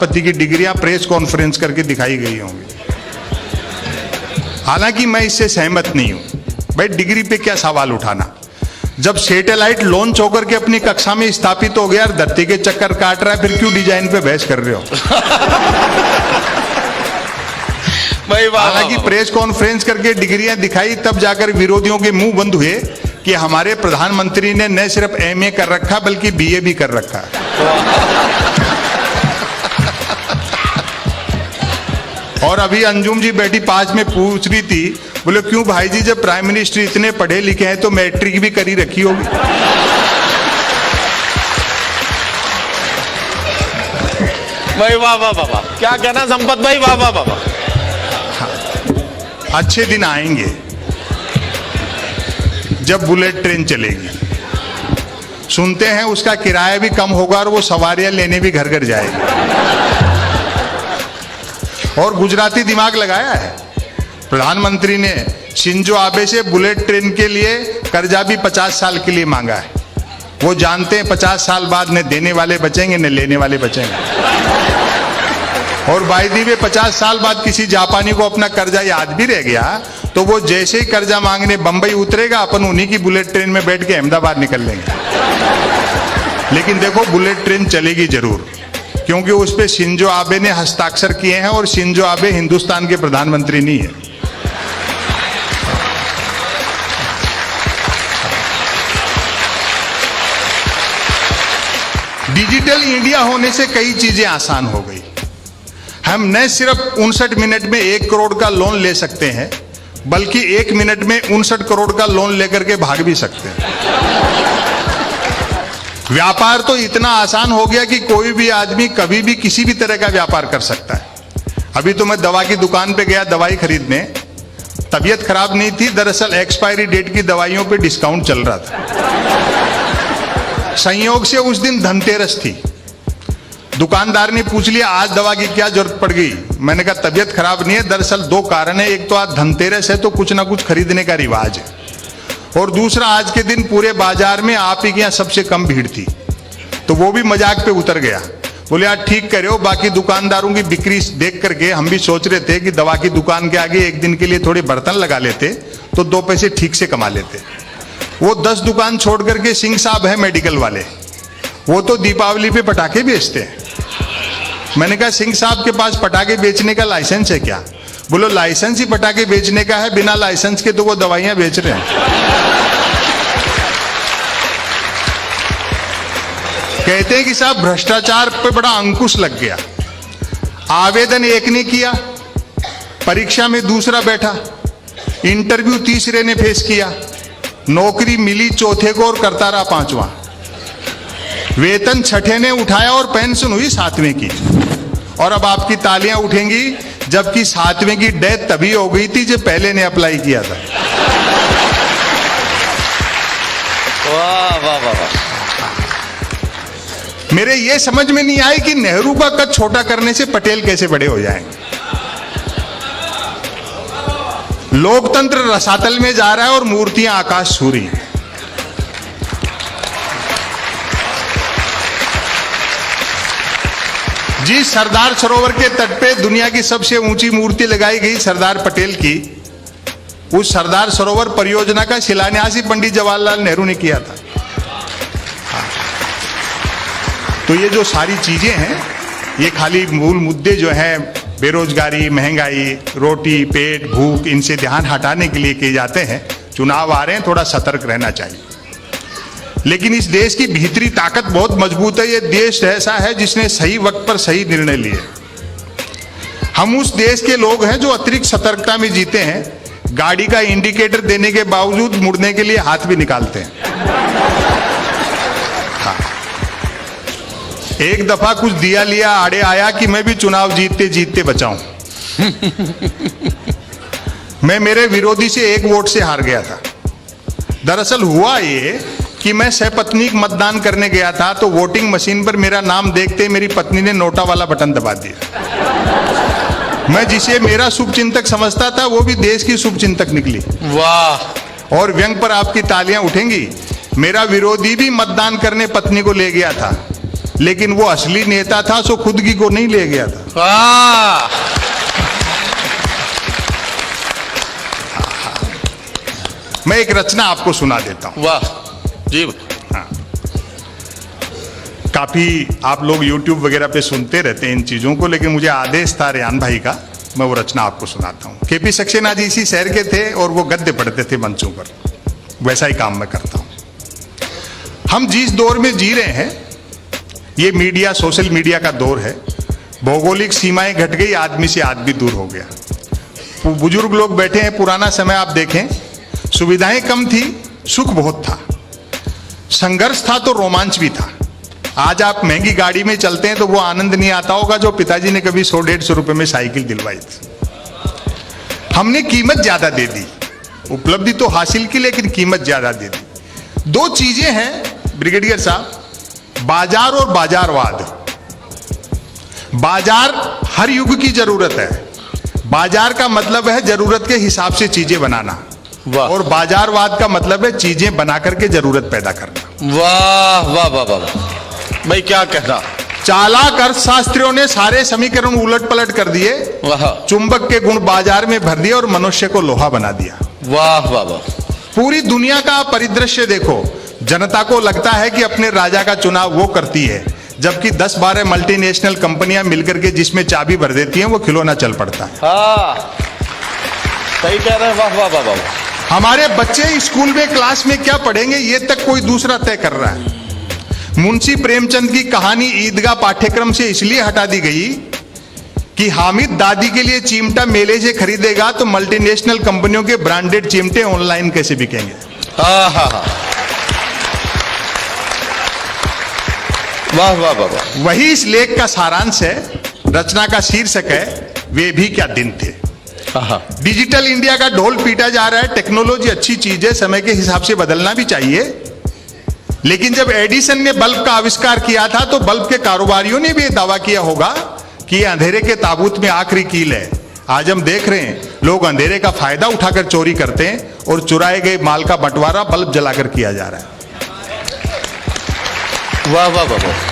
पति की डिग्रियां प्रेस कॉन्फ्रेंस करके दिखाई गई होंगी। हालांकि मैं इससे सहमत नहीं हूं। भाई डिग्री पे क्या सवाल उठाना, जब सैटेलाइट लॉन्च होकर के अपनी कक्षा में स्थापित हो गया, धरती के चक्कर काट रहा है, फिर क्यों डिजाइन पे बहस कर रहे हो? हालांकि प्रेस कॉन्फ्रेंस करके डिग्रियां दिखाई, तब जाकर विरोधियों के मुंह बंद हुए कि हमारे प्रधानमंत्री ने न सिर्फ एमए कर रखा बल्कि बीए भी कर रखा। और अभी अंजुम जी बैठी पास में पूछ रही थी, बोले क्यों भाई जी, जब प्राइम मिनिस्टर इतने पढ़े लिखे हैं तो मैट्रिक भी करी रखी होगी। भाई वाह वाह वाह वाह, क्या कहना संपत भाई, वाह वाह वाह। अच्छे दिन आएंगे जब बुलेट ट्रेन चलेगी, सुनते हैं उसका किराया भी कम होगा और वो सवारियां लेने भी घर घर जाएगी। और गुजराती दिमाग लगाया है प्रधानमंत्री ने, शिंजो आबे से बुलेट ट्रेन के लिए कर्जा भी 50 साल के लिए मांगा है। वो जानते हैं 50 साल बाद न देने वाले बचेंगे न लेने वाले बचेंगे। और बाई दी वे 50 साल बाद किसी जापानी को अपना कर्जा याद भी रह गया तो वो जैसे ही कर्जा मांगने बंबई उतरेगा, अपन उन्हीं की बुलेट ट्रेन में बैठ के अहमदाबाद निकल लेंगे। लेकिन देखो बुलेट ट्रेन चलेगी जरूर, क्योंकि उस पे शिंजो आबे ने हस्ताक्षर किए हैं और शिंजो आबे हिंदुस्तान के प्रधानमंत्री नहीं है। डिजिटल इंडिया होने से कई चीजें आसान हो गई। हम न सिर्फ 59 मिनट में 1 करोड़ का लोन ले सकते हैं, बल्कि 1 मिनट में 59 करोड़ का लोन लेकर के भाग भी सकते हैं। व्यापार तो इतना आसान हो गया कि कोई भी आदमी कभी भी किसी भी तरह का व्यापार कर सकता है। अभी तो मैं दवा की दुकान पे गया दवाई खरीदने, तबीयत खराब नहीं थी, दरअसल एक्सपायरी डेट की दवाइयों पे डिस्काउंट चल रहा था। संयोग से उस दिन धनतेरस थी। दुकानदार ने पूछ लिया आज दवा की क्या जरूरत पड़ गई। मैंने कहा तबीयत खराब नहीं है, दरअसल 2 कारण है, एक तो आज धनतेरस है तो कुछ ना कुछ खरीदने का रिवाज है, और दूसरा आज के दिन पूरे बाजार में आप ही के यहाँ सबसे कम भीड़ थी। तो वो भी मजाक पे उतर गया, बोले यार ठीक करे हो, बाकी दुकानदारों की बिक्री देख करके हम भी सोच रहे थे कि दवा की दुकान के आगे एक दिन के लिए थोड़े बर्तन लगा लेते तो 2 पैसे ठीक से कमा लेते। वो 10 दुकान छोड़ करके सिंह साहब है मेडिकल वाले, वो तो दीपावली पे पटाखे बेचते हैं। मैंने कहा सिंह साहब के पास पटाखे बेचने का लाइसेंस है क्या? बोलो लाइसेंस ही पटाखे बेचने का है, बिना लाइसेंस के तो वो दवाइयां बेच रहे हैं। कहते हैं कि साहब भ्रष्टाचार पे बड़ा अंकुश लग गया। आवेदन एक ने किया, परीक्षा में दूसरा बैठा, इंटरव्यू तीसरे ने फेस किया, नौकरी मिली चौथे को और करता रहा 5वां, वेतन छठे ने उठाया और पेंशन हुई 7वें की। और अब आपकी तालियां उठेंगी, जबकि 7वें की डेथ तभी हो गई थी जब पहले ने अप्लाई किया था। वाह वाह वाह वाह। मेरे ये समझ में नहीं आई कि नेहरू का कद छोटा करने से पटेल कैसे बड़े हो जाएंगे। लोकतंत्र रसातल में जा रहा है और मूर्तियां आकाश छू रही हैं। जी सरदार सरोवर के तट पे दुनिया की सबसे ऊंची मूर्ति लगाई गई सरदार पटेल की, उस सरदार सरोवर परियोजना का शिलान्यास ही पंडित जवाहरलाल नेहरू ने किया था। तो ये जो सारी चीजें हैं, ये खाली मूल मुद्दे जो हैं बेरोजगारी, महंगाई, रोटी, पेट, भूख, इनसे ध्यान हटाने के लिए किए जाते हैं। चुनाव आ रहे हैं, थोड़ा सतर्क रहना चाहिए। लेकिन इस देश की भीतरी ताकत बहुत मजबूत है। ये देश ऐसा है जिसने सही वक्त पर सही निर्णय लिए। हम उस देश के लोग हैं जो अतिरिक्त सतर्कता में जीते हैं, गाड़ी का इंडिकेटर देने के बावजूद मुड़ने के लिए हाथ भी निकालते हैं। हाँ। एक दफा कुछ दिया लिया आड़े आया कि मैं भी चुनाव जीतते जीतते बचाऊं। मैं मेरे विरोधी से 1 वोट से हार गया था। दरअसल हुआ ये कि मैं सपत्नीक मतदान करने गया था, तो वोटिंग मशीन पर मेरा नाम देखते मेरी पत्नी ने नोटा वाला बटन दबा दिया। मैं जिसे मेरा शुभचिंतक समझता था वो भी देश की शुभचिंतक निकली। वाह। और व्यंग पर आपकी तालियां उठेंगी। मेरा विरोधी भी मतदान करने पत्नी को ले गया था, लेकिन वो असली नेता था, सो खुद की को नहीं ले गया था। हाँ मैं एक रचना आपको सुना देता हूं। वाह जी। काफी आप लोग YouTube वगैरह पे सुनते रहते हैं इन चीजों को, लेकिन मुझे आदेश था रेहान भाई का, मैं वो रचना आपको सुनाता हूं। केपी सक्सेना जी इसी शहर के थे और वो गद्य पढ़ते थे मंचों पर, वैसा ही काम मैं करता हूं। हम जिस दौर में जी रहे हैं, ये मीडिया, सोशल मीडिया का दौर है। भौगोलिक सीमाएं घट गई, आदमी से आदमी दूर हो गया। बुजुर्ग लोग बैठे हैं, पुराना समय आप देखें, सुविधाएं कम थी, सुख बहुत था, संघर्ष था तो रोमांच भी था। आज आप महंगी गाड़ी में चलते हैं तो वो आनंद नहीं आता होगा जो पिताजी ने कभी 100-150 रुपए में साइकिल दिलवाई थी। हमने कीमत ज्यादा दे दी, उपलब्धि तो हासिल की लेकिन कीमत ज्यादा दे दी। दो चीजें हैं ब्रिगेडियर साहब, बाजार और बाजारवाद। बाजार हर युग की जरूरत है। बाजार का मतलब है जरूरत के हिसाब से चीजें बनाना, और बाजारवाद का मतलब है चीजें बना करके जरूरत पैदा करना। वाह वाह वाह वाह भाई, क्या कहना। चालाक अर्थशास्त्रियों ने सारे समीकरण उलट पलट कर दिए, वाह। चुंबक के गुण बाजार में भर दिए और मनुष्य को लोहा बना दिया। वाह वाह वाह। पूरी दुनिया का परिदृश्य देखो, जनता को लगता है कि अपने राजा का चुनाव वो करती है, जबकि 10-12 मल्टीनेशनल कंपनियां मिलकर के जिसमें चाबी भर देती हैं वो खिलौना चल पड़ता है। हाँ सही कह रहे हैं। वाह वाह वाह वाह। हमारे बच्चे स्कूल में क्लास में क्या पढ़ेंगे ये तक कोई दूसरा तय कर रहा है। मुंशी प्रेमचंद की कहानी ईदगाह पाठ्यक्रम से इसलिए हटा दी गई कि हामिद दादी के लिए चिमटा मेले से खरीदेगा तो मल्टीनेशनल कंपनियों के ब्रांडेड चिमटे ऑनलाइन कैसे बिकेंगे। हाँ हाँ हाँ। वाह वाह वाह वाह। वही इस लेख का सारांश है। रचना का शीर्षक है वे भी क्या दिन थे। डिजिटल इंडिया का ढोल पीटा जा रहा है। टेक्नोलॉजी अच्छी चीज है, समय के हिसाब से बदलना भी चाहिए, लेकिन जब एडिसन ने बल्ब का आविष्कार किया था तो बल्ब के कारोबारियों ने भी दावा किया होगा कि ये अंधेरे के ताबूत में आखिरी कील है। आज हम देख रहे हैं लोग अंधेरे का फायदा उठाकर चोरी करते हैं और चुराए गए माल का बंटवारा बल्ब जलाकर किया जा रहा है। वाह वाह वाह वाह।